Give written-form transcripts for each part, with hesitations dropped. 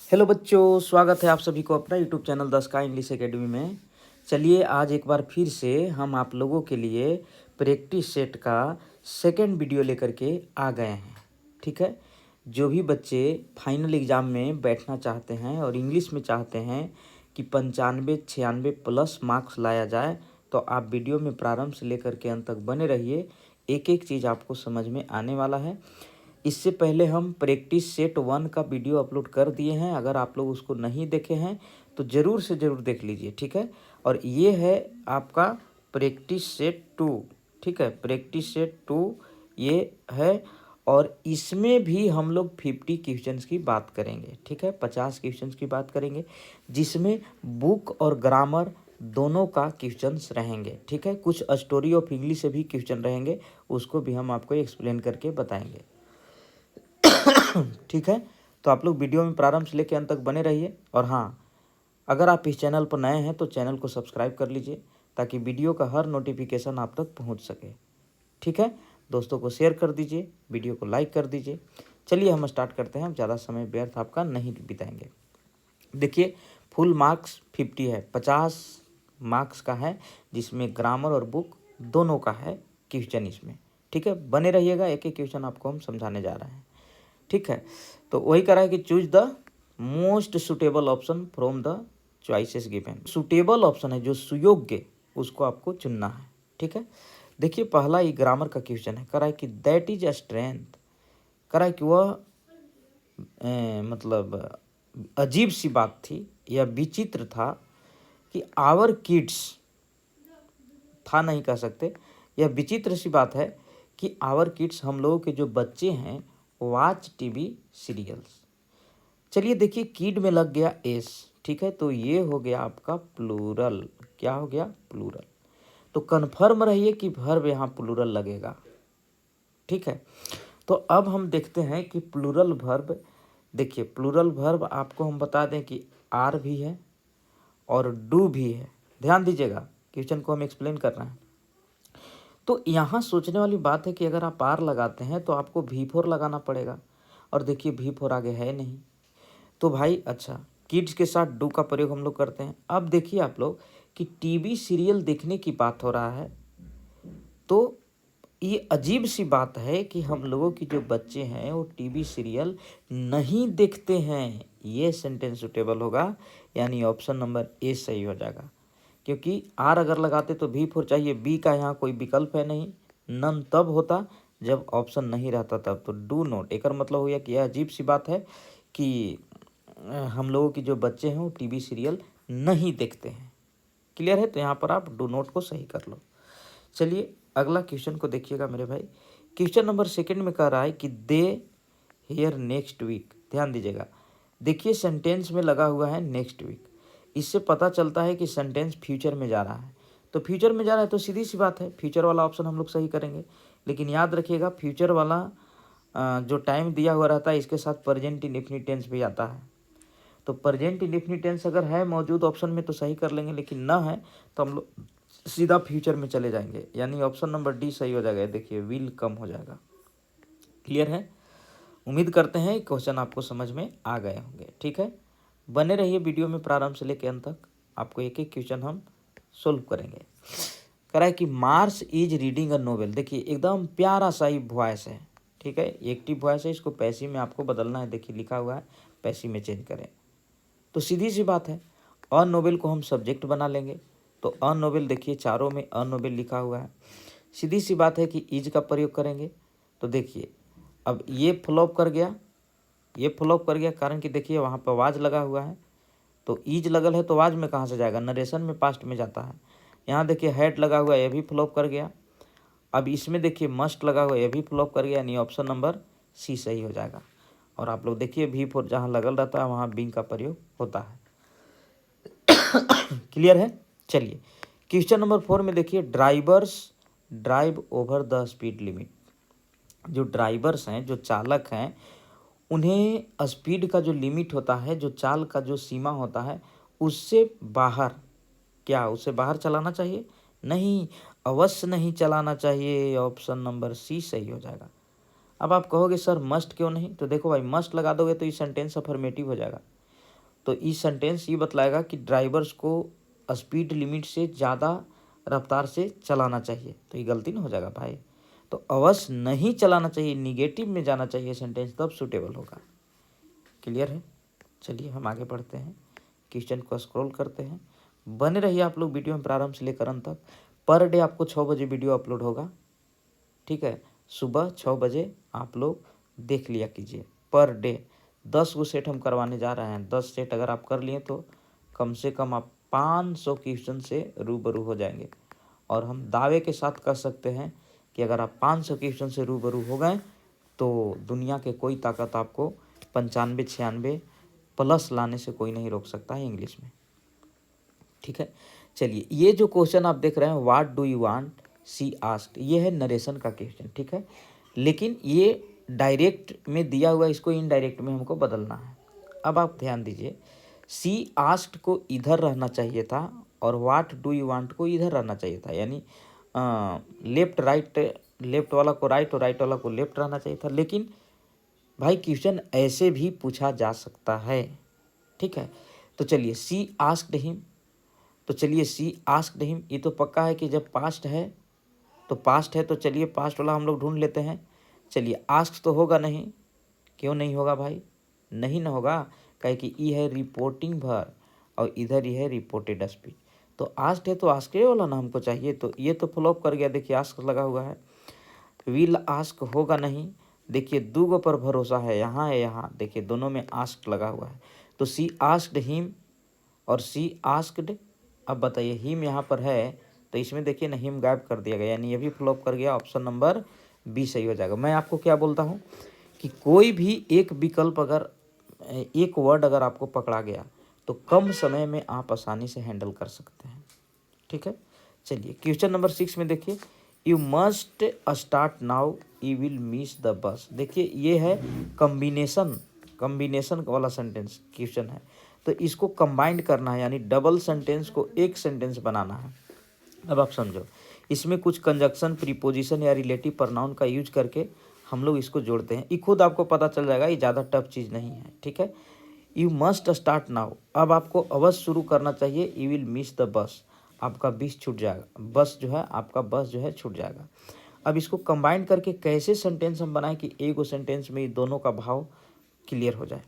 Hello बच्चों, स्वागत है आप सभी को अपना YouTube channel the sky English academy में। चलिए आज एक बार फिर से हम आप लोगों के लिए प्रैक्टिस सेट का सेकंड वीडियो लेकर के आ गए हैं। ठीक है, जो भी बच्चे फाइनल एग्ज़ाम में बैठना चाहते हैं और इंग्लिश में चाहते हैं कि 95-96 प्लस मार्क्स लाया जाए, तो आप वीडियो में प्रारंभ से लेकर के अंत तक बने रहिए। एक एक चीज़ आपको समझ में आने वाला है। इससे पहले हम प्रैक्टिस सेट 1 का वीडियो अपलोड कर दिए हैं। अगर आप लोग उसको नहीं देखे हैं तो ज़रूर से ज़रूर देख लीजिए। ठीक है, और ये है आपका प्रैक्टिस सेट 2। ठीक है, प्रैक्टिस सेट 2 ये है, और इसमें भी हम लोग 50 क्वेश्चंस की बात करेंगे। ठीक है, 50 क्वेश्चंस की बात करेंगे, जिसमें बुक और ग्रामर दोनों का क्वेश्चंस रहेंगे। ठीक है, कुछ स्टोरी ऑफ इंग्लिश से भी क्वेश्चन रहेंगे, उसको भी हम आपको एक्सप्लेन करके बताएंगे। ठीक है, तो आप लोग वीडियो में प्रारंभ से लेकर अंत तक बने रहिए। और हाँ, अगर आप इस चैनल पर नए हैं तो चैनल को सब्सक्राइब कर लीजिए, ताकि वीडियो का हर नोटिफिकेशन आप तक पहुंच सके। ठीक है, दोस्तों को शेयर कर दीजिए, वीडियो को लाइक कर दीजिए। चलिए हम स्टार्ट करते हैं, हम ज़्यादा समय व्यर्थ आपका नहीं बिताएंगे। देखिए, फुल मार्क्स 50 है, 50 मार्क्स का है, जिसमें ग्रामर और बुक दोनों का है क्वेश्चन इसमें। ठीक है, बने रहिएगा, एक एक क्वेश्चन आपको हम समझाने जा रहे हैं। ठीक है, तो वही करा है कि choose the most suitable option from the choices given. Suitable option है जो सुयोग्य, उसको आपको चुनना है। ठीक है, देखिए पहला ये ग्रामर का क्वेश्चन है, करा है कि दैट इज अ स्ट्रेंथ। करा है कि वह मतलब अजीब सी बात थी या विचित्र था कि आवर किड्स, था नहीं कह सकते, यह विचित्र सी बात है कि आवर किड्स, हम लोगों के जो बच्चे हैं, वॉच टीवी सीरियल्स। चलिए देखिए, किड में लग गया एस। ठीक है, तो ये हो गया आपका प्लूरल। क्या हो गया? प्लूरल। तो कन्फर्म रहिए कि वर्ब यहाँ प्लूरल लगेगा। ठीक है, तो अब हम देखते हैं कि प्लूरल वर्ब। देखिए, प्लूरल वर्ब आपको हम बता दें कि आर भी है और डू भी है। ध्यान दीजिएगा, क्वेश्चन को हम एक्सप्लेन कर रहे हैं। तो यहाँ सोचने वाली बात है कि अगर आप आर लगाते हैं तो आपको V4 लगाना पड़ेगा, और देखिए V4 आगे है नहीं। तो भाई अच्छा, किड्स के साथ डू का प्रयोग हम लोग करते हैं। अब देखिए आप लोग कि टीवी सीरियल देखने की बात हो रहा है, तो ये अजीब सी बात है कि हम लोगों की जो बच्चे हैं वो टीवी सीरियल नहीं देखते हैं। ये सेंटेंस सुटेबल होगा, यानी ऑप्शन नंबर ए सही हो जाएगा। क्योंकि आर अगर लगाते तो V4 चाहिए, बी का यहाँ कोई विकल्प है नहीं। नन तब होता जब ऑप्शन नहीं रहता तब। तो डू नॉट, एक मतलब हो गया कि यह अजीब सी बात है कि हम लोगों की जो बच्चे हैं वो टीवी सीरियल नहीं देखते हैं। क्लियर है? तो यहाँ पर आप डू नॉट को सही कर लो। चलिए अगला क्वेश्चन को देखिएगा मेरे भाई। क्वेश्चन नंबर सेकंड में कह रहा है कि दे हेयर नेक्स्ट वीक। ध्यान दीजिएगा, देखिए सेंटेंस में लगा हुआ है नेक्स्ट वीक। इससे पता चलता है कि सेंटेंस फ्यूचर में जा रहा है। तो फ्यूचर में जा रहा है तो सीधी सी बात है, फ्यूचर वाला ऑप्शन हम लोग सही करेंगे। लेकिन याद रखिएगा, फ्यूचर वाला जो टाइम दिया हुआ रहता है, इसके साथ प्रेजेंट इंडेफिनिट टेंस भी आता है। तो प्रेजेंट इंडेफिनिट टेंस अगर है मौजूद ऑप्शन में तो सही कर लेंगे, लेकिन ना है तो हम लोग सीधा फ्यूचर में चले जाएंगे, यानी ऑप्शन नंबर डी सही हो जाएगा। देखिए विल कम हो जाएगा। क्लियर है? उम्मीद करते हैं क्वेश्चन आपको समझ में आ गए होंगे। ठीक है, बने रहिए वीडियो में प्रारंभ से लेकर अंत तक, आपको एक एक क्वेश्चन हम सोल्व करेंगे। कह रहा है कि Mars is reading a novel. देखिए एकदम प्यारा सा ही वॉइस है। ठीक है, एक्टिव वॉइस है, इसको पैसिव में आपको बदलना है। देखिए लिखा हुआ है, पैसिव में चेंज करें। तो सीधी सी बात है, अ नोवेल को हम सब्जेक्ट बना लेंगे। तो अ नोवेल, देखिए चारों में अ नोवेल लिखा हुआ है। सीधी सी बात है कि इज का प्रयोग करेंगे। तो देखिए अब ये फ्लॉप कर गया, ये फ्लॉप कर गया, कारण कि देखिए वहाँ पर वाज लगा हुआ है। तो ईज लगल है तो वाज में कहाँ से जाएगा? नरेशन में पास्ट में जाता है। यहाँ देखिए हैड लगा हुआ है, ये भी फ्लॉप कर गया। अब इसमें देखिए मस्ट लगा हुआ है, ये भी फ्लॉप कर गया, यानी ऑप्शन नंबर सी सही हो जाएगा। और आप लोग देखिए V4 जहाँ लगल रहता है वहाँ बिंग का प्रयोग होता है। क्लियर है? चलिए क्वेश्चन नंबर 4 में देखिए, drivers drive over the speed limit. जो ड्राइवर्स हैं, जो चालक हैं, उन्हें स्पीड का जो लिमिट होता है, जो चाल का जो सीमा होता है, उससे बाहर, क्या उससे बाहर चलाना चाहिए? नहीं, अवश्य नहीं चलाना चाहिए। ऑप्शन नंबर सी सही हो जाएगा। अब आप कहोगे सर मस्ट क्यों नहीं? तो देखो भाई, मस्ट लगा दोगे तो ये सेंटेंस अफर्मेटिव हो जाएगा। तो इस सेंटेंस ये बतलाएगा कि ड्राइवर्स को स्पीड लिमिट से ज़्यादा रफ्तार से चलाना चाहिए, तो ये गलती ना हो जाएगा भाई। तो अवश्य नहीं चलाना चाहिए, निगेटिव में जाना चाहिए सेंटेंस, तब सूटेबल होगा। क्लियर है? चलिए हम आगे बढ़ते हैं, क्वेश्चन को स्क्रॉल करते हैं। बने रहिए आप लोग वीडियो में प्रारंभ से लेकर अंत तक। पर डे आपको 6 बजे वीडियो अपलोड होगा, ठीक है। सुबह 6 बजे आप लोग देख लिया कीजिए। पर डे 10 गो सेट हम करवाने जा रहे हैं। 10 सेट अगर आप कर लिए तो कम से कम आप 500 क्वेश्चन से रूबरू हो जाएंगे। और हम दावे के साथ कह सकते हैं कि अगर आप 500 क्वेश्चन से रूबरू हो गए तो दुनिया के कोई ताकत आपको 95 96 प्लस लाने से कोई नहीं रोक सकता है इंग्लिश में, ठीक है। चलिए, ये जो क्वेश्चन आप देख रहे हैं, what do you want she asked, ये है नरेशन का क्वेश्चन, ठीक है। लेकिन ये डायरेक्ट में दिया हुआ, इसको इनडायरेक्ट में हमको बदलना है। अब आप ध्यान दीजिए, सी आस्क्ड को इधर रहना चाहिए था और व्हाट डू यू वांट को इधर रहना चाहिए था, यानी लेफ्ट राइट, लेफ्ट वाला को राइट और राइट वाला को लेफ्ट रहना चाहिए था। लेकिन भाई क्वेश्चन ऐसे भी पूछा जा सकता है, ठीक है। तो चलिए, सी आस्क्ड हिम, तो चलिए सी आस्क्ड हिम, ये तो पक्का है कि जब पास्ट है तो पास्ट है, तो चलिए पास्ट वाला हम लोग ढूंढ लेते हैं। चलिए, आस्क तो होगा नहीं, क्यों नहीं होगा भाई, नहीं ना होगा, कहे कि ई है रिपोर्टिंग भर और इधर ही है रिपोर्टेड स्पीच। तो आस्क्ड है तो आस्क वाला ना हमको चाहिए, तो ये तो फ्लॉप कर गया, देखिए आस्क लगा हुआ है। विल आस्क होगा नहीं, देखिए दो गो पर भरोसा है, यहाँ है यहाँ, देखिए दोनों में आस्क्ड लगा हुआ है। तो सी आस्क्ड हिम और सी आस्क्ड, अब बताइए हिम यहाँ पर है तो इसमें देखिए ना हिम गायब कर दिया गया, यानी ये भी फ्लॉप कर गया, ऑप्शन नंबर बी सही हो जाएगा। मैं आपको क्या बोलता हूँ कि कोई भी एक विकल्प, अगर एक वर्ड अगर आपको पकड़ा गया तो कम समय में आप आसानी से हैंडल कर सकते हैं, ठीक है। चलिए, क्वेश्चन नंबर 6 में देखिए, you must start now you will miss the bus. देखिए ये है कम्बिनेशन वाला सेंटेंस क्वेश्चन है, तो इसको कंबाइंड करना है, यानी डबल सेंटेंस को एक सेंटेंस बनाना है। अब आप समझो, इसमें कुछ कंजक्शन, प्रीपोजिशन या रिलेटिव प्रोनाउन का यूज करके हम लोग इसको जोड़ते हैं। ये खुद आपको पता चल जाएगा, ये ज़्यादा टफ चीज़ नहीं है, ठीक है। यू मस्ट स्टार्ट नाउ, अब आपको अवश्य शुरू करना चाहिए। You will miss the bus, आपका बीस छूट जाएगा, बस जो है आपका बस जो है छूट जाएगा। अब इसको कंबाइन करके कैसे सेंटेंस हम बनाएं कि एक सेंटेंस में ये दोनों का भाव क्लियर हो जाए,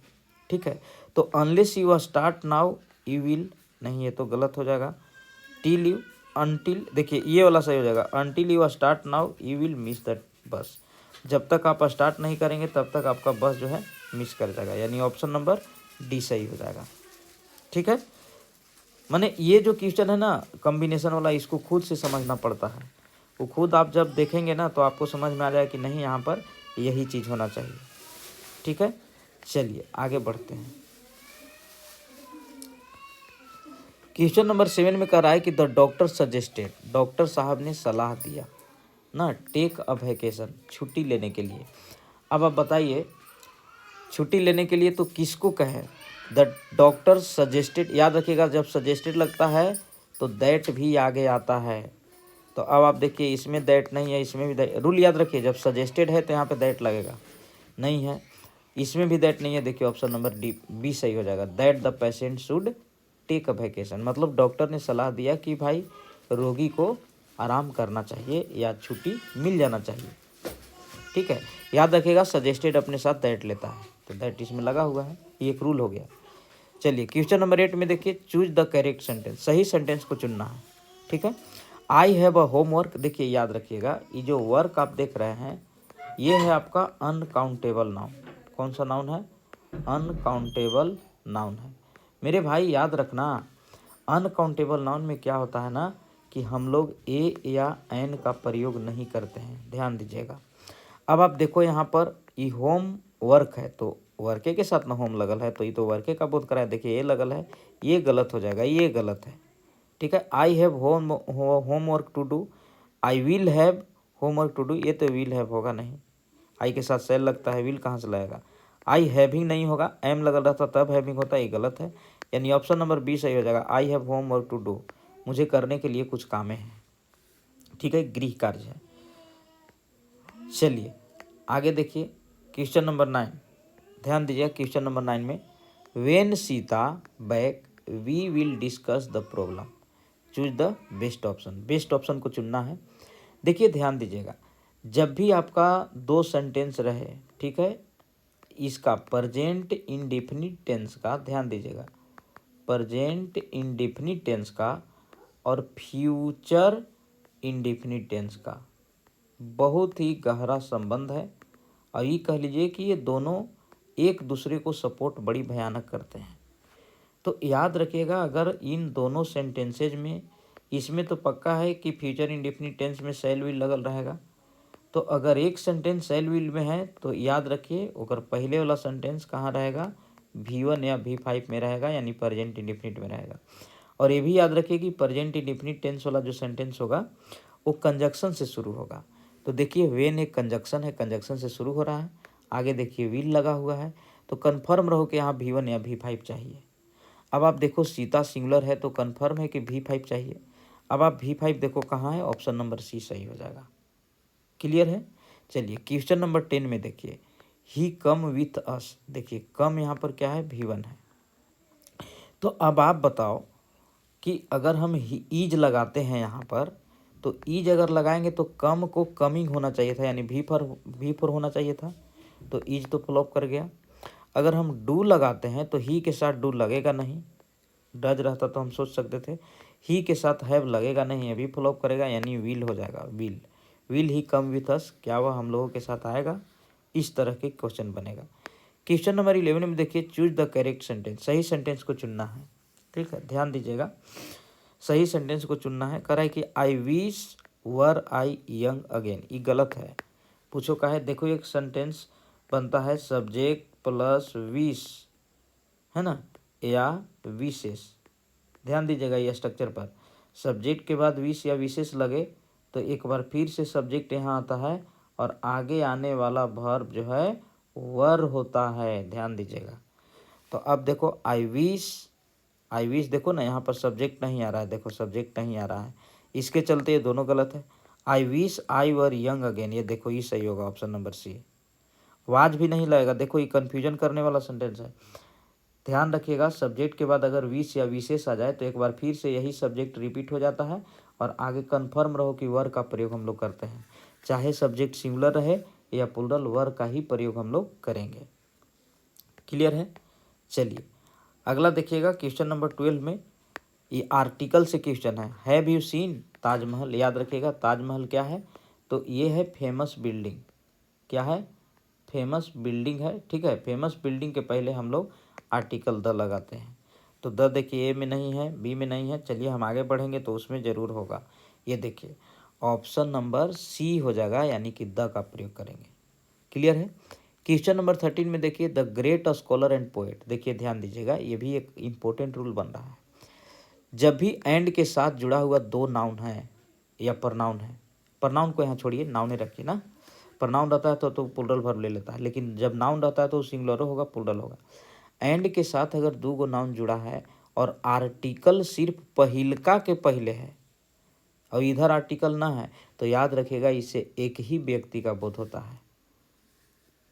ठीक है। तो unless you start now you will, नहीं ये तो गलत हो जाएगा। टिल यू, अनटिल, देखिए ये वाला सही हो जाएगा। Until you start now you will miss the bus, जब तक आप स्टार्ट नहीं करेंगे तब तक आपका बस जो है मिस कर जाएगा, यानी ऑप्शन नंबर डी सही हो जाएगा, ठीक है। माने ये जो क्वेश्चन है ना कॉम्बिनेशन वाला, इसको खुद से समझना पड़ता है, वो खुद आप जब देखेंगे ना तो आपको समझ में आ जाएगा कि नहीं यहाँ पर यही चीज़ होना चाहिए, ठीक है। चलिए आगे बढ़ते हैं। क्वेश्चन नंबर 7 में कह रहा है कि द डॉक्टर सजेस्टेड, डॉक्टर साहब ने सलाह दिया ना, टेक अ वैकेशन, छुट्टी लेने के लिए। अब आप बताइए, छुट्टी लेने के लिए तो किसको कहें, द डॉक्टर सजेस्टेड, याद रखिएगा जब सजेस्टेड लगता है तो दैट भी आगे आता है। तो अब आप देखिए इसमें दैट नहीं है, इसमें भी दैट, रूल याद रखिए जब सजेस्टेड है तो यहाँ पे दैट लगेगा, नहीं है, इसमें भी दैट नहीं है, देखिए ऑप्शन नंबर डी बी सही हो जाएगा। That the patient should take a vacation, मतलब डॉक्टर ने सलाह दिया कि भाई रोगी को आराम करना चाहिए या छुट्टी मिल जाना चाहिए, ठीक है। याद रखिएगा सजेस्टेड अपने साथ दैट लेता है, तो दैट इसमें लगा हुआ है, ये एक रूल हो गया। चलिए क्वेश्चन नंबर 8 में देखिए, चूज द करेक्ट सेंटेंस, सही सेंटेंस को चुनना है, ठीक है। आई हैव अ होमवर्क, देखिए याद रखिएगा ये जो वर्क आप देख रहे हैं ये है आपका अनकाउंटेबल नाउन, कौन सा नाउन है, अनकाउंटेबल नाउन है मेरे भाई। याद रखना अनकाउंटेबल नाउन में क्या होता है ना कि हम लोग ए या एन का प्रयोग नहीं करते हैं, ध्यान दीजिएगा। अब आप देखो यहाँ पर ये होम वर्क है तो वर्के के साथ ना होम लगल है, तो ये तो वर्के का बोध करा है, देखिए ये लगल है, ये गलत हो जाएगा, ये गलत है, ठीक है। I have homework to do, I will have homework to do, ये तो विल हैव होगा नहीं, आई के साथ सेल लगता है, विल कहाँ से लाएगा। आई हैविंग नहीं होगा, एम लगल रहता तब हैविंग होता, ये गलत है, यानी ऑप्शन नंबर बी सही हो जाएगा। I have homework to do, मुझे करने के लिए कुछ कामें हैं, ठीक है, गृह कार्य है। चलिए आगे देखिए क्वेश्चन नंबर 9, ध्यान दीजिए क्वेश्चन नंबर 9 में when Sita back we will discuss the problem, choose the best option, best option को चुनना है। देखिए ध्यान दीजिएगा, जब भी आपका दो सेंटेंस रहे, ठीक है, इसका प्रेजेंट इंडेफिनिट टेंस का ध्यान दीजिएगा, प्रेजेंट इंडेफिनिट टेंस का और फ्यूचर इंडेफिनिट टेंस का बहुत ही गहरा संबंध है। और ये कह लीजिए कि ये दोनों एक दूसरे को सपोर्ट बड़ी भयानक करते हैं। तो याद रखिएगा, अगर इन दोनों सेंटेंसेज में, इसमें तो पक्का है कि फ्यूचर इंडेफिनिट टेंस में शैल विल लगल रहेगा। तो अगर एक सेंटेंस शैल विल में है तो याद रखिए अगर पहले वाला सेंटेंस कहाँ रहेगा, V1 या V5 में रहेगा, यानी प्रेजेंट इंडेफिनिट में रहेगा। और ये भी याद रखिए कि प्रेजेंट इंडेफिनिट टेंस वाला जो सेंटेंस होगा वो कंजक्शन से शुरू होगा। तो देखिए व्हेन एक कंजक्शन है, कंजक्शन से शुरू हो रहा है, आगे देखिए विल लगा हुआ है, तो कन्फर्म रहो कि यहाँ V1 या V5 चाहिए। अब आप देखो सीता सिंगुलर है तो कन्फर्म है कि V5 चाहिए। अब आप V5 देखो कहाँ है, ऑप्शन नंबर सी सही हो जाएगा। क्लियर है। चलिए क्वेश्चन नंबर 10 में देखिए, ही कम विथ अस, देखिए कम यहाँ पर क्या है, V1 है। तो अब आप बताओ कि अगर हम ईज लगाते हैं यहाँ पर, तो ईज अगर लगाएंगे तो कम को कमिंग होना चाहिए था, यानी V4 होना चाहिए था, तो ईज तो फ्लॉप कर गया। अगर हम डू लगाते हैं तो ही के साथ डू लगेगा नहीं, डज रहता तो हम सोच सकते थे, ही के साथ हैव लगेगा नहीं, अभी फ्लॉप करेगा, यानी विल हो जाएगा, will he come with us, क्या वह हम लोगों के साथ आएगा। इस तरह के क्वेश्चन बनेगा। क्वेश्चन नंबर 11 में देखिए, चूज द करेक्ट सेंटेंस, सही सेंटेंस को चुनना है। ठीक है, ध्यान दीजिएगा, सही सेंटेंस को चुनना है। कह रहा है कि I wish were I young again, ये गलत है। पूछो का है, देखो एक सेंटेंस बनता है सब्जेक्ट प्लस विश, है ना, या विशेष। ध्यान दीजिएगा ये स्ट्रक्चर पर, सब्जेक्ट के बाद विश या विशेष लगे तो एक बार फिर से सब्जेक्ट यहाँ आता है और आगे आने वाला वर्ब जो है वर होता है, ध्यान दीजिएगा। तो अब देखो आई विश देखो ना, यहाँ पर सब्जेक्ट नहीं आ रहा है, देखो सब्जेक्ट नहीं आ रहा है, इसके चलते ये दोनों गलत है। I wish I were young again, ये देखो ये सही होगा, ऑप्शन नंबर सी। वाज भी नहीं लगेगा, देखो ये कन्फ्यूजन करने वाला सेंटेंस है। ध्यान रखिएगा, सब्जेक्ट के बाद अगर विश या विशेष आ जाए तो एक बार फिर से यही सब्जेक्ट रिपीट हो जाता है और आगे कन्फर्म रहो कि वर का प्रयोग हम लोग करते हैं, चाहे सब्जेक्ट सिंगुलर रहे या प्लूरल, वर का ही प्रयोग हम लोग करेंगे। क्लियर है। चलिए अगला देखिएगा, क्वेश्चन नंबर 12 में ये आर्टिकल से क्वेश्चन है, हैव यू सीन ताजमहल। याद रखिएगा ताजमहल क्या है, तो ये है फेमस बिल्डिंग, क्या है, फेमस बिल्डिंग है। ठीक है, फेमस बिल्डिंग के पहले हम लोग आर्टिकल द लगाते हैं। तो द देखिए ए में नहीं है, बी में नहीं है, चलिए हम आगे बढ़ेंगे तो उसमें ज़रूर होगा। ये देखिए ऑप्शन नंबर सी हो जाएगा, यानी कि द का प्रयोग करेंगे। क्लियर है। क्वेश्चन नंबर 13 में देखिए, the great scholar and poet, देखिए ध्यान दीजिएगा, ये भी एक इम्पोर्टेंट रूल बन रहा है। जब भी एंड के साथ जुड़ा हुआ दो नाउन है या प्रनाउन है, प्रनाउन को यहाँ छोड़िए, नाउन रखिए ना, प्रनाउन रहता है तो प्लूरल वर्ब ले लेता है, लेकिन जब नाउन रहता है तो सिंगुलर होगा, प्लूरल होगा। एंड के साथ अगर दो गो नाउन जुड़ा है और आर्टिकल सिर्फ पहिलका के पहले है और इधर आर्टिकल ना है, तो याद रखिएगा इससे एक ही व्यक्ति का बोध होता है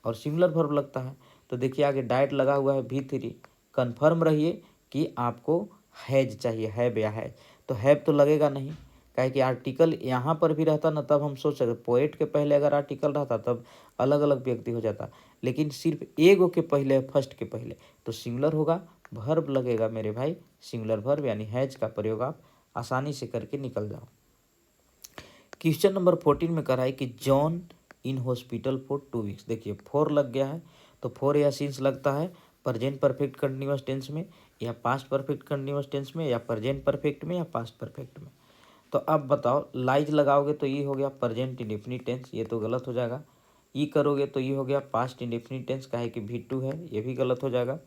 और सिंगुलर वर्ब लगता है। तो देखिए आगे डाइट लगा हुआ है V3, कन्फर्म रहिए कि आपको हैज चाहिए, हैव या हैज, तो हैव तो लगेगा नहीं, काहे कि आर्टिकल यहाँ पर भी रहता ना, तब हम सोच सकते पोएट के पहले अगर आर्टिकल रहता तब अलग अलग व्यक्ति हो जाता, लेकिन सिर्फ एगो के पहले, फर्स्ट के पहले, तो सिंगुलर होगा, वर्ब लगेगा मेरे भाई, सिंगुलर वर्ब, यानी हैज का प्रयोग आप आसानी से करके निकल जाओ। क्वेश्चन नंबर 14 में करा है कि John in hospital for 2 weeks, देखिए 4 लग गया है, तो 4 या सिंस लगता है प्रेजेंट परफेक्ट कंटिन्यूअस टेंस में या पास्ट परफेक्ट कंटिन्यूअस टेंस में या प्रेजेंट परफेक्ट में या पास्ट परफेक्ट में। तो अब बताओ, लाइज लगाओगे तो ये हो गया प्रेजेंट इंडेफिनिट टेंस, ये तो गलत हो जाएगा। ई करोगे तो ये हो गया पास्ट इंडेफिनिट टेंस, काहे कि V2 है, ये भी गलत हो जाएगा।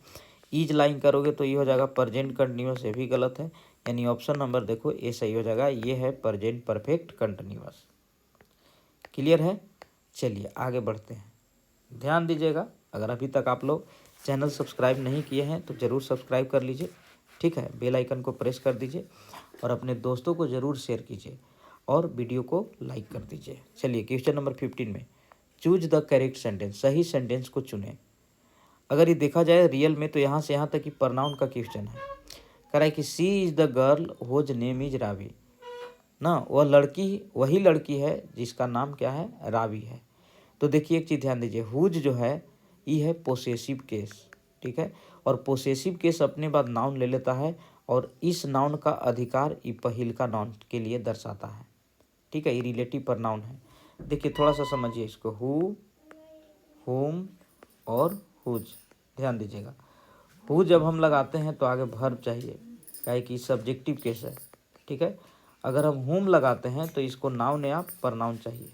ईज लाइन करोगे तो ये हो जाएगा प्रेजेंट कंटिन्यूअस, ये भी गलत है, यानी ऑप्शन नंबर देखो ए सही हो जाएगा, ये है प्रेजेंट परफेक्ट कंटिन्यूअस। क्लियर है। चलिए आगे बढ़ते हैं, ध्यान दीजिएगा, अगर अभी तक आप लोग चैनल सब्सक्राइब नहीं किए हैं तो ज़रूर सब्सक्राइब कर लीजिए। ठीक है, बेल आइकन को प्रेस कर दीजिए और अपने दोस्तों को ज़रूर शेयर कीजिए और वीडियो को लाइक कर दीजिए। चलिए क्वेश्चन नंबर 15 में, चूज द करेक्ट सेंटेंस, सही सेंटेंस को चुनें। अगर ये देखा जाए रियल में तो यहाँ से यहाँ तक कि प्रनाउन का क्वेश्चन है। कह रहा है कि she is the girl whose name is Ravi ना, वह लड़की वही लड़की है जिसका नाम क्या है, रावी है। तो देखिए एक चीज़ ध्यान दीजिए, हुज जो है ये है पोसेसिव केस, ठीक है, और पोसेसिव केस अपने बाद नाउन ले लेता है और इस नाउन का अधिकार ये पहिलका नाउन के लिए दर्शाता है, ठीक है, ये रिलेटिव प्रनाउन है। देखिए थोड़ा सा समझिए इसको, हु, हुम और हुज। ध्यान दीजिएगा, हु जब हम लगाते हैं तो आगे वर्ब चाहिए, क्या है कि सब्जेक्टिव केस है, ठीक है। अगर हम हुम लगाते हैं तो इसको नाउन या प्रनाउन चाहिए,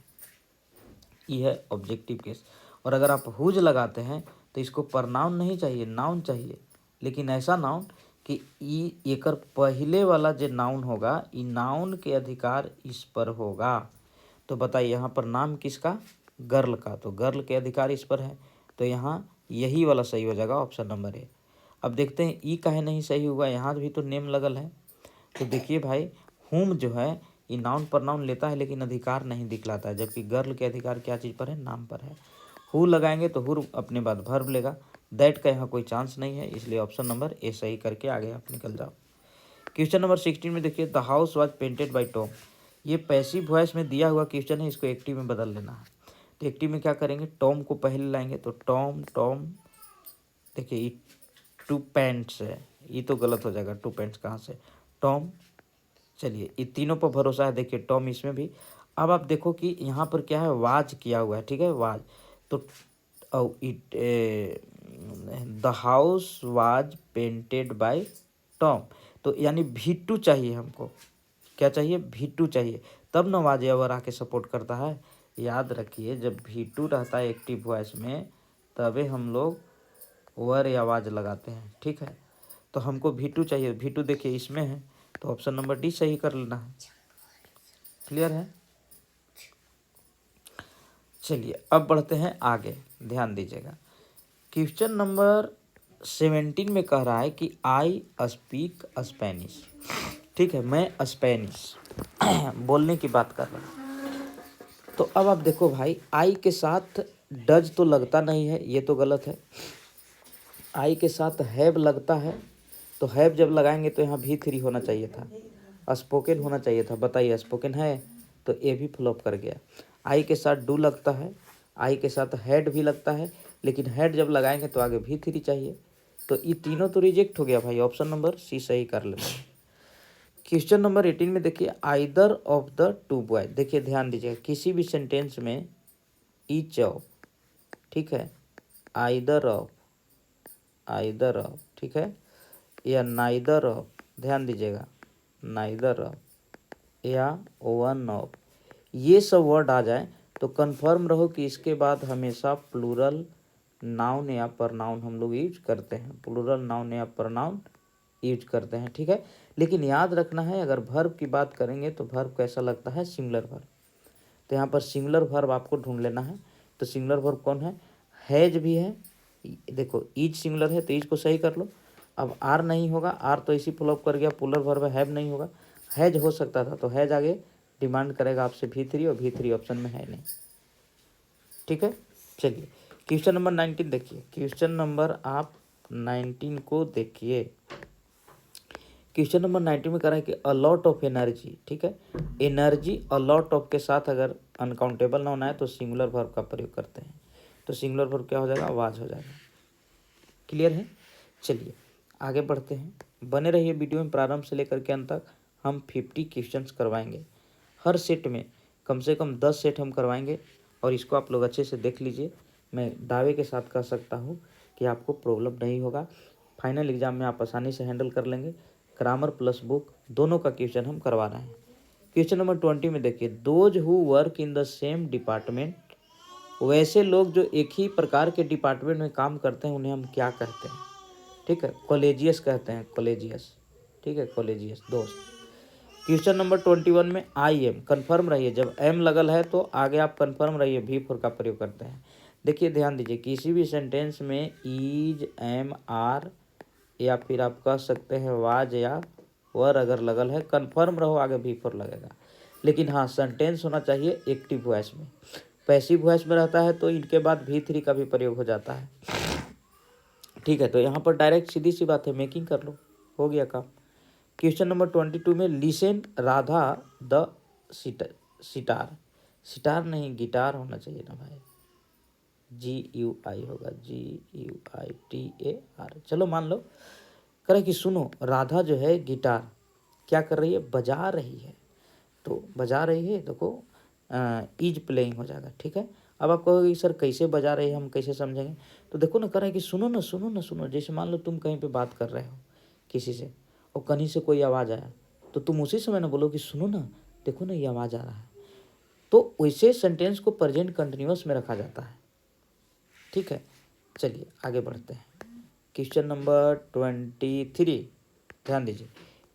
ये है ऑब्जेक्टिव केस। और अगर आप हुज लगाते हैं तो इसको प्रनाउन नहीं चाहिए, नाउन चाहिए, लेकिन ऐसा नाउन कि ई एकर पहले वाला जो नाउन होगा ई नाउन के अधिकार इस पर होगा। तो बताइए यहाँ पर नाम किसका, गर्ल का, तो गर्ल के अधिकार इस पर है, तो यहाँ यही वाला सही हो जाएगा, ऑप्शन नंबर ए। अब देखते हैं ई काहे नहीं सही हुआ, यहाँ भी तो नेम लगल है। तो देखिए भाई हुम जो है ये नाउन पर नाउन लेता है लेकिन अधिकार नहीं दिखलाता है, जबकि गर्ल के अधिकार क्या चीज़ पर है, नाम पर है। हु लगाएंगे तो हुर अपने बाद वर्ब लेगा, दैट का यहाँ कोई चांस नहीं है, इसलिए ऑप्शन नंबर ए सही करके आगे आप निकल जाओ। क्वेश्चन नंबर 16 में देखिए, the house was painted bye Tom. ये पैसिव वॉइस में दिया हुआ क्वेश्चन है, इसको एक्टिव में बदल लेना है। तो एक्टिव में क्या करेंगे, टॉम को पहले लाएंगे, तो टॉम टॉम, देखिए ये टू पैंट्स है, ये तो गलत हो जाएगा, टू पैंट्स कहाँ से, टॉम। चलिए ये तीनों पर भरोसा है, देखिए टॉम इसमें भी। अब आप देखो कि यहाँ पर क्या है, वाज किया हुआ है, ठीक है, वाज। तो it the house was painted bye Tom, तो यानी V2 चाहिए हमको, क्या चाहिए, V2 चाहिए, तब ना वाज एवर आके सपोर्ट करता है। याद रखिए जब V2 रहता है एक्टिव वॉइस में तभी हम लोग वर या आवाज़ लगाते हैं, ठीक है। तो हमको V2 चाहिए, V2 देखिए इसमें है, तो ऑप्शन नंबर डी सही कर लेना है। क्लियर है। चलिए अब बढ़ते हैं आगे, ध्यान दीजिएगा। क्वेश्चन नंबर 17 में कह रहा है कि आई स्पीक स्पेनिश, ठीक है, मैं स्पेनिश बोलने की बात कर रहा हूँ। तो अब आप देखो भाई आई के साथ डज तो लगता नहीं है, ये तो गलत है। आई के साथ हैव लगता है, तो हैव जब लगाएंगे तो यहाँ V3 होना चाहिए था, स्पोकन होना चाहिए था। बताइए स्पोकन है, तो ये भी फ्लॉप कर गया। आई के साथ डू लगता है, आई के साथ हैड भी लगता है, लेकिन हैड जब लगाएंगे तो आगे V3 चाहिए, तो ये तीनों तो रिजेक्ट हो गया भाई, ऑप्शन नंबर सी सही कर लेना। क्वेश्चन नंबर 18 में देखिए, either of the two boy. देखिए ध्यान दीजिएगा, किसी भी सेंटेंस में ईच ऑफ, ठीक है, आइदर ऑफ, ठीक है, या नाइदर ऑफ, ध्यान दीजिएगा, नाइदर ऑफ या वन ऑफ, ये सब वर्ड आ जाए तो कंफर्म रहो कि इसके बाद हमेशा प्लूरल नाउन या प्रनाउन हम लोग यूज करते हैं, प्लूरल नाउन या प्रनाउन यूज करते हैं, ठीक है। लेकिन याद रखना है अगर वर्ब की बात करेंगे तो वर्ब कैसा लगता है, सिंगुलर वर्ब। तो यहाँ पर सिंगुलर वर्ब आपको ढूंढ लेना है। तो सिंगुलर वर्ब कौन है, हैज भी है, देखो ईज सिंगुलर है तो ईज को सही कर लो। अब आर नहीं होगा, आर तो इसी फ्लॉप कर गया, प्लूरल वर्ब हैव नहीं होगा, हैज हो सकता था, तो हैज आगे डिमांड करेगा आपसे V3 और V3 ऑप्शन में है नहीं, ठीक है। चलिए क्वेश्चन नंबर 19 देखिए, क्वेश्चन नंबर आप 19 को देखिए। क्वेश्चन नंबर 19 में कह रहा है कि अ लॉट ऑफ एनर्जी, ठीक है, एनर्जी अ लॉट ऑफ के साथ अगर अनकाउंटेबल ना होना है तो सिंगुलर वर्ब का प्रयोग करते हैं, तो सिंगुलर वर्ब क्या हो जाएगा, वाज हो जाएगा। क्लियर है। चलिए आगे बढ़ते हैं, बने रहिए वीडियो में प्रारंभ से लेकर के अंत तक। हम 50 क्वेश्चंस करवाएंगे, हर सेट में कम से कम 10 सेट हम करवाएंगे, और इसको आप लोग अच्छे से देख लीजिए। मैं दावे के साथ कह सकता हूँ कि आपको प्रॉब्लम नहीं होगा, फाइनल एग्जाम में आप आसानी से हैंडल कर लेंगे। ग्रामर प्लस बुक दोनों का क्वेश्चन हम करवा रहे हैं। क्वेश्चन नंबर 20 में देखिए, those who work in the same department, वैसे लोग जो एक ही प्रकार के डिपार्टमेंट में काम करते हैं उन्हें हम क्या कहते हैं, ठीक है, कॉलेजियस कहते हैं, कॉलेजियस, ठीक है, कॉलेजियस दोस्त। क्वेश्चन नंबर 21 में आई एम, कन्फर्म रहिए, जब एम लगल है तो आगे आप कन्फर्म रहिए, V4 का प्रयोग करते हैं। देखिए ध्यान दीजिए, किसी भी सेंटेंस में ईज, एम, आर या फिर आप कह सकते हैं वाज या वर अगर लगल है, कन्फर्म रहो आगे V4 लगेगा। लेकिन हाँ सेंटेंस होना चाहिए एक्टिव वॉइस में, पैसिव वॉइस में रहता है तो इनके बाद V3 का भी प्रयोग हो जाता है। ठीक है, तो यहाँ पर डायरेक्ट सीधी सी बात है, मेकिंग कर लो, हो गया काम। क्वेश्चन नंबर 22 में लिसन राधा द सिटार, सिटार नहीं गिटार होना चाहिए ना भाई, GUI होगा, GUITAR। चलो मान लो, कह रहा कि सुनो राधा जो है गिटार क्या कर रही है, बजा रही है, तो बजा रही है, देखो इज प्लेइंग हो जाएगा। ठीक है, अब आप कहोगे सर कैसे बजा रही है, हम कैसे समझेंगे, तो देखो ना, कह रहा है कि सुनो ना सुनो ना सुनो, जैसे मान लो तुम कहीं पे बात कर रहे हो किसी से और कहीं से कोई आवाज़ आया, तो तुम उसी समय ना बोलो कि सुनो ना, देखो ना ये आवाज़ आ रहा है, तो वैसे सेंटेंस को प्रेजेंट कंटिन्यूअस में रखा जाता है। ठीक है, चलिए आगे बढ़ते हैं। क्वेश्चन नंबर 23, ध्यान दीजिए।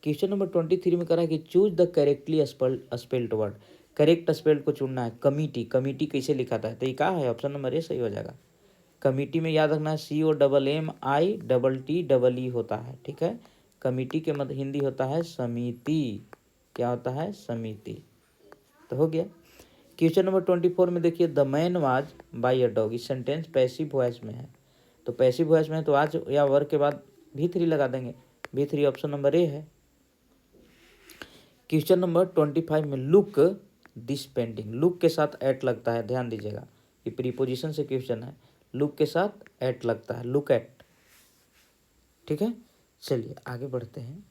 क्वेश्चन नंबर 23 में कह रहा है कि choose the correctly spelled word, correct spelled को चुनना है। कमिटी, कमिटी कैसे लिखा था, तो ये क्या है, ऑप्शन नंबर ए सही हो जाएगा। कमिटी में याद रखना है COMMITTE होता है। ठीक है, कमिटी के मतलब हिंदी होता है समिति, क्या होता है, समिति। तो हो गया। क्वेश्चन नंबर 24 में देखिए, the man was by a dog, इस सेंटेंस पैसिव वॉइस में है, तो पैसिव वॉइस में है तो आज या वर्ग के बाद V3 लगा देंगे, V3 ऑप्शन नंबर ए है। क्वेश्चन नंबर 25 में लुक दिस पेंटिंग, लुक के साथ एट लगता है, ध्यान दीजिएगा, ये प्रीपोजिशन से क्वेश्चन है, लुक के साथ एट लगता है, लुक एट। ठीक है, चलिए आगे बढ़ते हैं।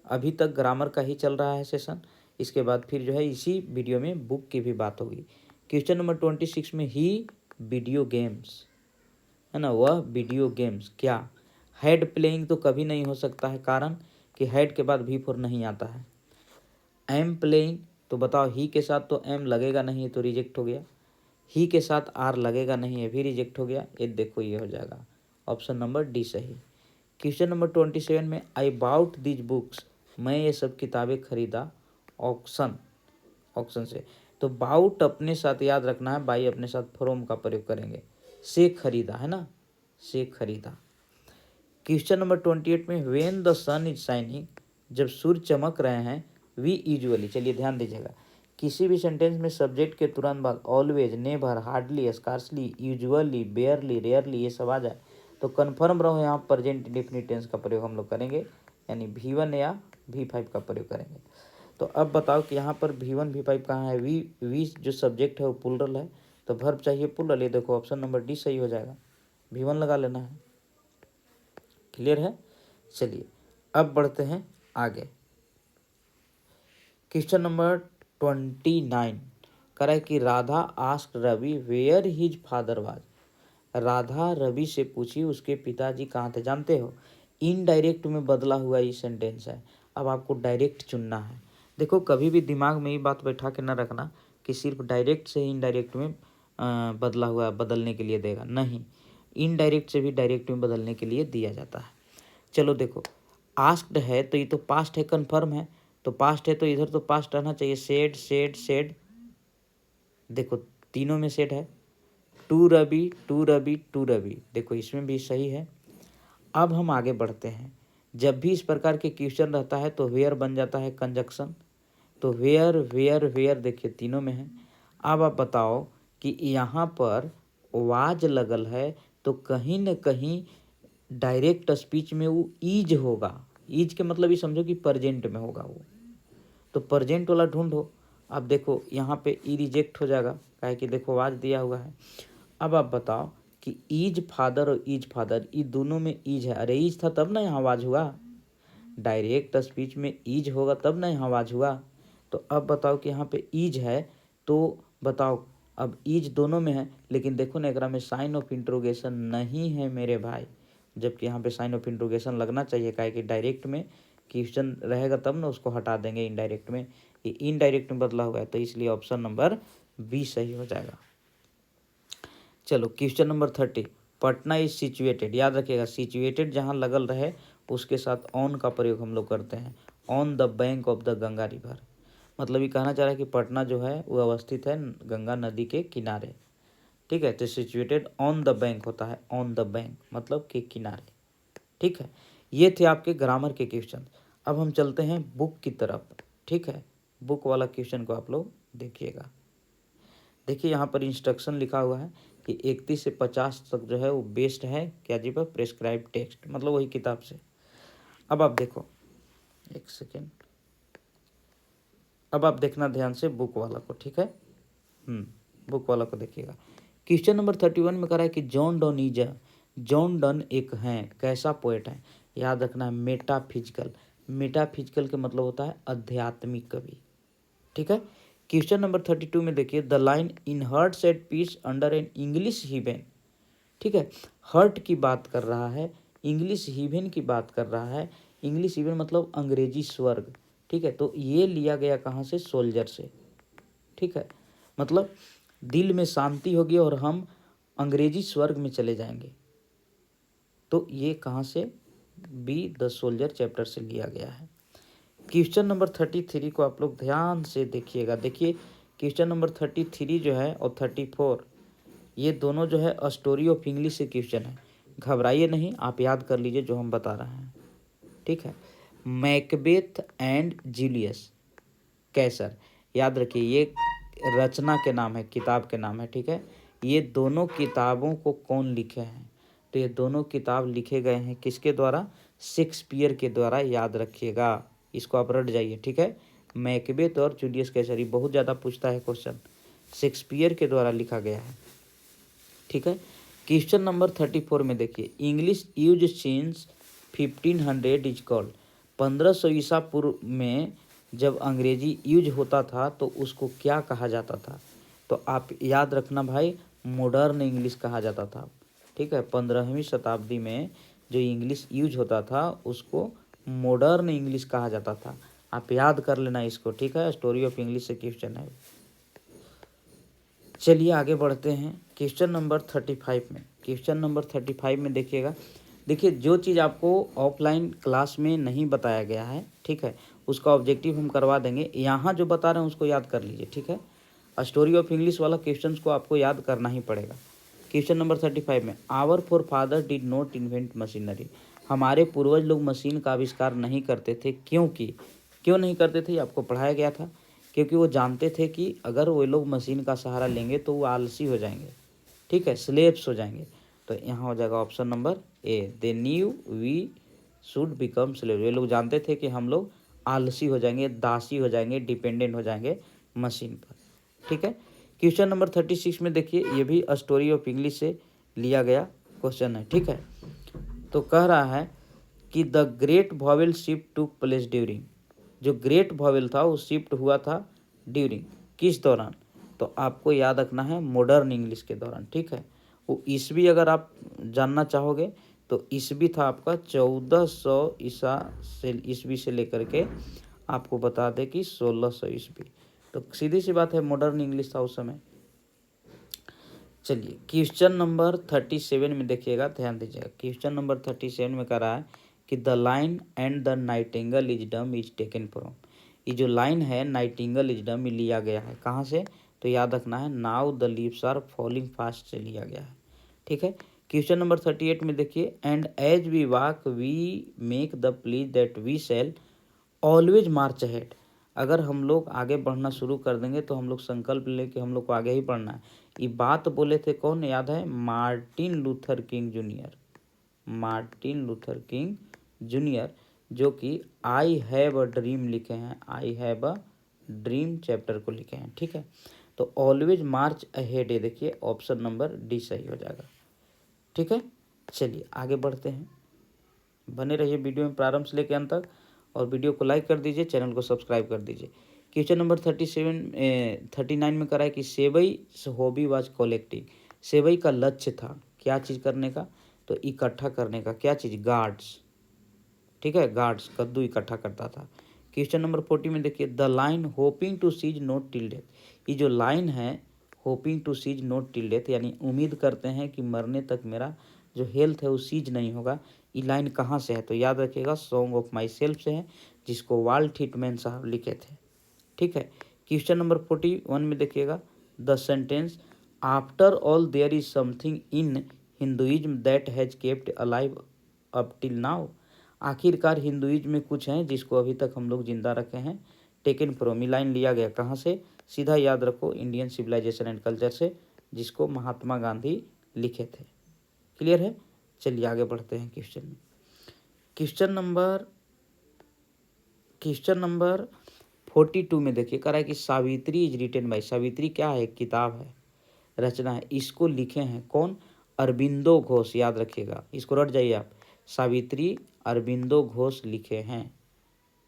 अभी तक ग्रामर का ही चल रहा है सेशन, इसके बाद फिर जो है इसी वीडियो में बुक की भी बात होगी। क्वेश्चन नंबर 26 में ही वीडियो गेम्स, है ना, वह वीडियो गेम्स क्या, हेड प्लेइंग तो कभी नहीं हो सकता है, कारण कि हेड के बाद V4 नहीं आता है। एम प्लेइंग, तो बताओ ही के साथ तो एम लगेगा नहीं, तो रिजेक्ट हो गया, ही के साथ आर लगेगा नहीं है, भी रिजेक्ट हो गया, ये देखो ये हो जाएगा ऑप्शन नंबर डी सही। क्वेश्चन नंबर 27 में आई बाउट दीज बुक्स, मैं ये सब किताबें खरीदा ऑक्शन, ऑक्शन से, तो बाउट अपने साथ याद रखना है, बाई अपने साथ फ्रॉम का प्रयोग करेंगे, से खरीदा, है ना, से खरीदा। क्वेश्चन नंबर 28 में when the sun is shining, जब सूर्य चमक रहे हैं, वी यूजुअली, चलिए ध्यान दीजिएगा, किसी भी सेंटेंस में सब्जेक्ट के तुरंत बाद always, never, hardly, scarcely, usually, बेयरली, rarely ये सब आ जाए तो कन्फर्म रहो यहाँ प्रेजेंट इंडेफिनिट टेंस का प्रयोग हम लोग करेंगे, यानी V1 या V5 का प्रयोग करेंगे। तो अब बताओ कि यहाँ पर V1 V5 कहाँ है, वी जो सब्जेक्ट है वो प्लुरल है, तो वर्ब चाहिए प्लुरल, ये देखो ऑप्शन नंबर डी सही हो जाएगा, V1 लगा लेना है। क्लियर है, चलिए अब बढ़ते हैं आगे। क्वेश्चन नंबर 29 कह रहा है कि Radha asked Ravi where his father was, Radha Ravi से पूछी उसके पिताजी कहाँ थे। जानते हो इनडायरेक्ट में बदला हुआ ये सेंटेंस है, अब आपको डायरेक्ट चुनना है। देखो कभी भी दिमाग में ये बात बैठा के ना रखना कि सिर्फ डायरेक्ट से इनडायरेक्ट में बदला हुआ बदलने के लिए देगा, नहीं, इनडायरेक्ट से भी डायरेक्ट में बदलने के लिए दिया जाता है। चलो देखो, आस्क्ड है तो ये तो पास्ट है, कन्फर्म है, तो पास्ट है तो इधर तो पास्ट रहना चाहिए, सेड सेड सेड, देखो तीनों में सेड है, to Ravi to Ravi to Ravi, देखो इसमें भी सही है। अब हम आगे बढ़ते हैं, जब भी इस प्रकार के क्वेश्चन रहता है तो वेयर बन जाता है कंजक्शन, तो वेयर वेयर वेयर देखिए तीनों में है। अब आप बताओ कि यहाँ पर वाज लगल है तो कहीं न कहीं डायरेक्ट स्पीच में वो ईज होगा, ईज के मतलब ये समझो कि प्रेजेंट में होगा वो, तो प्रेजेंट वाला ढूंढो। अब देखो यहाँ पे ई रिजेक्ट हो जाएगा, काहे कि देखो आवाज दिया हुआ है। अब आप बताओ कि ईज फादर और ईज फादर ये दोनों में ईज है, अरे ईज था तब ना यहाँ आवाज हुआ, डायरेक्ट स्पीच में ईज होगा तब ना यहाँ आवाज हुआ। तो अब बताओ कि यहाँ पे ईज है, तो बताओ अब ईज दोनों में है, लेकिन देखो ना एकरा में साइन ऑफ इंट्रोगेशन नहीं है मेरे भाई, जबकि यहाँ पे साइन ऑफ इंट्रोगेशन लगना चाहिए, काहे कि डायरेक्ट में क्वेश्चन रहेगा तब ना उसको हटा देंगे इनडायरेक्ट में, ये इनडायरेक्ट में बदला हुआ है, तो इसलिए ऑप्शन नंबर बी सही हो जाएगा। चलो question number 30, Patna is situated, याद रखिएगा सिचुएटेड जहाँ लगल रहे उसके साथ ऑन का प्रयोग हम लोग करते हैं, on the bank of the Ganga river, मतलब ये कहना चाह रहा है कि पटना जो है वो अवस्थित है गंगा नदी के किनारे। ठीक है, तो सिचुएटेड ऑन द बैंक होता है, ऑन द बैंक मतलब के किनारे। ठीक है, ये थे आपके ग्रामर के क्वेश्चन। अब हम चलते हैं बुक की तरफ। ठीक है, बुक वाला क्वेश्चन को आप लोग देखिएगा। देखिए यहाँ पर इंस्ट्रक्शन लिखा हुआ है कि 31 से 50 तक जो है वो बेस्ड है क्या जी पर प्रेस्क्राइब टेक्स्ट, मतलब वही किताब से। अब आप देखो, एक सेकेंड, अब आप देखना ध्यान से बुक वाला को, ठीक है। बुक वाला को देखिएगा। क्वेश्चन नंबर 31 में कह रहा है कि John Donne is John Donne एक हैं कैसा पोएट है। याद रखना है मेटाफिजिकल, मेटाफिजिकल के मतलब होता है आध्यात्मिक कवि, ठीक है। क्वेश्चन नंबर 32 में देखिए, the line in hearts at peace under an English heaven, ठीक है। हर्ट की बात कर रहा है, इंग्लिश हीवेन की बात कर रहा है। इंग्लिश हीवेन मतलब अंग्रेजी स्वर्ग, ठीक है। तो ये लिया गया कहाँ से, सोल्जर से, ठीक है। मतलब दिल में शांति होगी और हम अंग्रेजी स्वर्ग में चले जाएंगे। तो ये कहाँ से, बी द सोल्जर चैप्टर से लिया गया है। क्वेश्चन नंबर 33 को आप लोग ध्यान से देखिएगा। देखिए क्वेश्चन नंबर 33 जो है और 34 ये दोनों जो है स्टोरी ऑफ इंग्लिश से क्वेश्चन है। घबराइए नहीं, आप याद कर लीजिए जो हम बता रहे हैं, ठीक है। मैकबेथ एंड जूलियस कैसर, याद रखिए ये रचना के नाम है, किताब के नाम है, ठीक है। ये दोनों किताबों को कौन लिखे हैं, तो ये दोनों किताब लिखे गए हैं किसके द्वारा, शेक्सपियर के द्वारा, याद रखिएगा, इसको आप रट जाइए, ठीक है। मैकबेथ और जूलियस कैसर, ये बहुत ज़्यादा पूछता है क्वेश्चन, शेक्सपियर के द्वारा लिखा गया है, ठीक है। क्वेश्चन नंबर 34 में देखिए, English use since 1500 is called, 1500 ईसा पूर्व में जब अंग्रेजी यूज होता था तो उसको क्या कहा जाता था। तो आप याद रखना भाई, मॉडर्न इंग्लिश कहा जाता था, ठीक है। 15वीं शताब्दी में जो इंग्लिश यूज होता था उसको मॉडर्न इंग्लिश कहा जाता था। आप याद कर लेना इसको, ठीक है। स्टोरी ऑफ इंग्लिश से क्वेश्चन है। चलिए आगे बढ़ते हैं क्वेश्चन नंबर 35 में। क्वेश्चन नंबर 35 में देखिएगा, देखिए जो चीज़ आपको ऑफलाइन क्लास में नहीं बताया गया है, ठीक है, उसका ऑब्जेक्टिव हम करवा देंगे। यहाँ जो बता रहे हैं उसको याद कर लीजिए, ठीक है। स्टोरी ऑफ इंग्लिश वाला क्वेश्चन को आपको याद करना ही पड़ेगा। क्वेश्चन नंबर 35 में, our forefather did not invent machinery, हमारे पूर्वज लोग मशीन का आविष्कार नहीं करते थे, क्योंकि क्यों नहीं करते थे, ये आपको पढ़ाया गया था। क्योंकि वो जानते थे कि अगर वो लोग मशीन का सहारा लेंगे तो वो आलसी हो जाएंगे, ठीक है, स्लेव्स हो जाएंगे। तो यहाँ हो जाएगा option number A, they knew we should become slave, ये लोग जानते थे कि हम लोग आलसी हो जाएंगे, दासी हो जाएंगे, डिपेंडेंट हो जाएंगे मशीन पर, ठीक है। क्वेश्चन नंबर 36 में देखिए, ये भी स्टोरी ऑफ इंग्लिश से लिया गया क्वेश्चन है, ठीक है। तो कह रहा है कि the great vowel shift took place during, जो ग्रेट वॉवेल था वो शिफ्ट हुआ था ड्यूरिंग, किस दौरान, तो आपको याद रखना है मॉडर्न इंग्लिश के दौरान, ठीक है। वो ईस्वी अगर आप जानना चाहोगे तो ईस्वी था आपका 1400 ईस्वी से लेकर के आपको बता दें कि 1600 ईस्वी। तो सीधी सी बात है मॉडर्न इंग्लिश था उस समय। चलिए क्वेश्चन नंबर 37 में देखिएगा, ध्यान दीजिएगा। क्वेश्चन नंबर 37 में कह रहा है कि the line and the Nightingale is dumb is taken from, ये जो लाइन है नाइटिंगल इज डम लिया गया है कहाँ से, तो याद रखना है now the leaves are falling fast से लिया गया है, ठीक है। क्वेश्चन नंबर 38 में देखिए, and as we walk we make the pledge that we shall always march ahead, अगर हम लोग आगे बढ़ना शुरू कर देंगे तो हम लोग संकल्प ले कि हम लोग को आगे ही बढ़ना है। ये बात बोले थे कौन, याद है, Martin Luther king junior, Martin Luther king junior, जो कि आई हैव अ ड्रीम लिखे हैं, I have a dream chapter को लिखे हैं, ठीक है। तो ऑलवेज मार्च अहेड, ये देखिए ऑप्शन नंबर डी सही हो जाएगा, ठीक है। चलिए आगे बढ़ते हैं, बने रहिए वीडियो में प्रारंभ से लेकर अंत तक, और वीडियो को लाइक कर दीजिए, चैनल को सब्सक्राइब कर दीजिए। क्वेश्चन नंबर 39 में करा है कि सेवई हॉबी वाज कलेक्टिंग, सेवई का लक्ष्य था क्या चीज़ करने का, तो इकट्ठा करने का, क्या चीज़, गार्ड्स, ठीक है, गार्ड्स, कद्दू इकट्ठा करता था। क्वेश्चन नंबर 40 में देखिए, the line hoping to cease not till death, ये जो लाइन है hoping to cease not till death, यानी उम्मीद करते हैं कि मरने तक मेरा जो हेल्थ है वो सीज नहीं होगा, ये लाइन कहाँ से है, तो याद रखिएगा सॉन्ग ऑफ माई सेल्फ से है, जिसको वाल्ट हिटमैन साहब लिखे थे, ठीक है। क्वेश्चन नंबर 41 में देखिएगा, the sentence after all there is something in Hinduism that has kept alive up till now, आखिरकार हिंदुइज्म में कुछ हैं जिसको अभी तक हम लोग जिंदा रखे हैं, टेकन फ्रॉम, लाइन लिया गया कहाँ से, सीधा याद रखो इंडियन सिविलाइजेशन एंड कल्चर से जिसको महात्मा गांधी लिखे थे। क्लियर है। चलिए आगे बढ़ते हैं क्वेश्चन में। क्वेश्चन नंबर 42 में देखिए, कह रहा है कि Savitri is written by, Savitri क्या है, किताब है, रचना है, इसको लिखे हैं कौन, अरबिंदो घोष। याद रखिएगा, इसको रट जाइए आप, सावित्री अरबिंदो घोष लिखे हैं।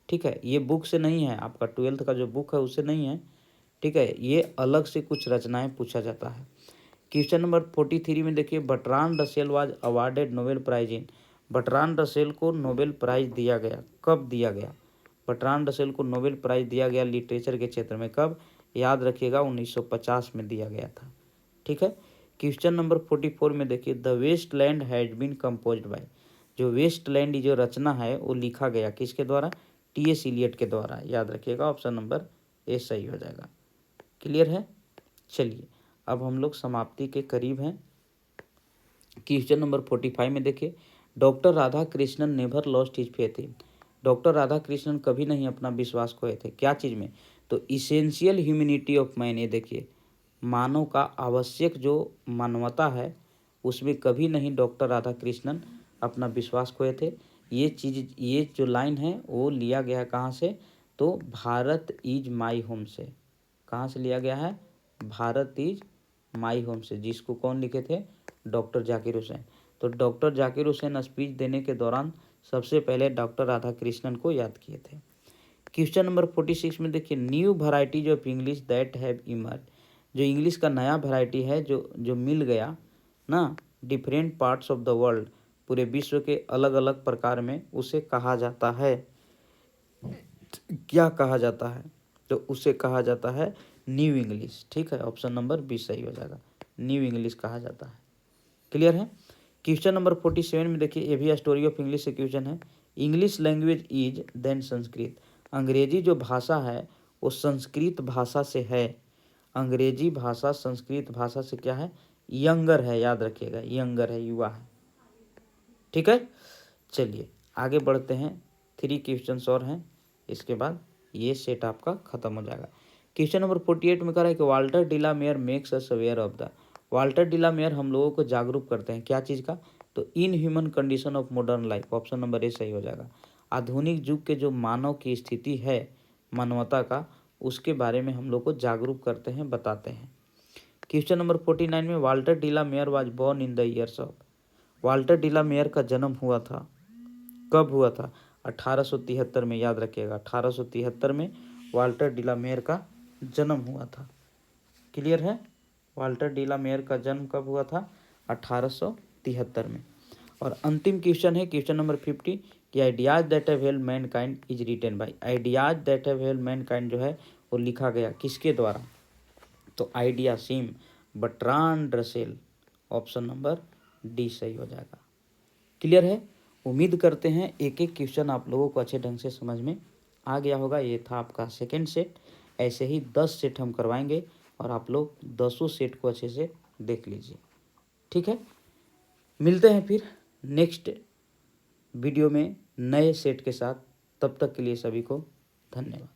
ठीक है, ये बुक से नहीं है, आपका 12th का जो बुक है उससे नहीं है। ठीक है, ये अलग से कुछ रचनाएं पूछा जाता है। क्वेश्चन नंबर 43 में देखिए, Bertrand Russell was awarded Nobel Prize in, Bertrand Russell को नोबेल प्राइज दिया गया, कब दिया गया, बर्ट्रांड रसेल को नोबेल प्राइज दिया गया लिटरेचर के क्षेत्र में, कब, याद रखिएगा 1950 में दिया गया था। ठीक है। क्वेश्चन नंबर 44 में देखिए, the Waste Land has been composed by, जो वेस्ट लैंड जो रचना है वो लिखा गया किसके द्वारा, टी.एस. इलियट के द्वारा। याद रखिएगा, ऑप्शन नंबर ए सही हो जाएगा। क्लियर है। चलिए अब हम लोग समाप्ति के करीब हैं। क्वेश्चन नंबर 45 में देखिए, doctor Radha Krishnan never lost his faith in, doctor Radha Krishnan कभी नहीं अपना विश्वास खोए थे, क्या चीज़ में, तो इसेंशियल ह्यूमैनिटी ऑफ मैन। ये देखिए, मानव का आवश्यक जो मानवता है उसमें कभी नहीं डॉक्टर राधा कृष्णन अपना विश्वास खोए थे। ये चीज़, ये जो लाइन है वो लिया गया कहाँ से, तो भारत इज माई होम से। कहाँ से लिया गया है, भारत इज माई होम से, जिसको कौन लिखे थे, डॉक्टर जाकिर हुसैन। तो डॉक्टर जाकिर हुसैन स्पीच देने के दौरान सबसे पहले डॉक्टर राधा कृष्णन को याद किए थे। क्वेश्चन नंबर 46 में देखिए, new varieties of English that have emerge, जो इंग्लिश का नया वैरायटी है जो मिल गया ना different parts of the world, पूरे विश्व के अलग अलग प्रकार में, उसे कहा जाता है, क्या कहा जाता है, तो उसे कहा जाता है न्यू इंग्लिश। ठीक है, ऑप्शन नंबर बी सही हो जाएगा, न्यू इंग्लिश कहा जाता है। क्लियर है। क्वेश्चन नंबर 47 में देखिए, ये भी स्टोरी ऑफ इंग्लिश से क्वेश्चन है, English language is than Sanskrit, अंग्रेजी जो भाषा है वो संस्कृत भाषा से है, अंग्रेजी भाषा संस्कृत भाषा से क्या है, यंगर है। याद रखिएगा, यंगर है, युवा है। ठीक है। चलिए आगे बढ़ते हैं, 3 क्वेश्चन और हैं, इसके बाद ये सेट आपका खत्म हो जाएगा। क्वेश्चन नंबर 48 में कह रहा है कि Walter de la Mare makes us aware of the, Walter de la Mare हम लोगों को जागरूक करते हैं क्या चीज़ का, तो in human condition of modern life, option number ए सही हो जाएगा। आधुनिक युग के जो मानव की स्थिति है, मानवता का, उसके बारे में हम लोग को जागरूक करते हैं, बताते हैं। क्वेश्चन नंबर 49 में, Walter de la Mare was born in the years of, Walter de la Mare का जन्म हुआ था, कब हुआ था, 1873 में। याद रखिएगा, 1873 में वाल्टर डिला मेयर का जन्म हुआ था। क्लियर है। वाल्टर डिला मेयर का जन्म कब हुआ था, 1873 में। और अंतिम क्वेश्चन है क्वेश्चन नंबर 50, कि ideas that have helped mankind is written by, ideas that have helped mankind जो है वो लिखा गया किसके द्वारा, तो आइडिया सिम Bertrand Russell, option number D सही हो जाएगा। क्लियर है। उम्मीद करते हैं एक एक क्वेश्चन आप लोगों को अच्छे ढंग से समझ में आ गया होगा। ये था आपका सेकंड सेट, ऐसे ही 10 सेट हम करवाएंगे और आप लोग 10 सेट को अच्छे से देख लीजिए। ठीक है, मिलते हैं फिर नेक्स्ट वीडियो में नए सेट के साथ, तब तक के लिए सभी को धन्यवाद।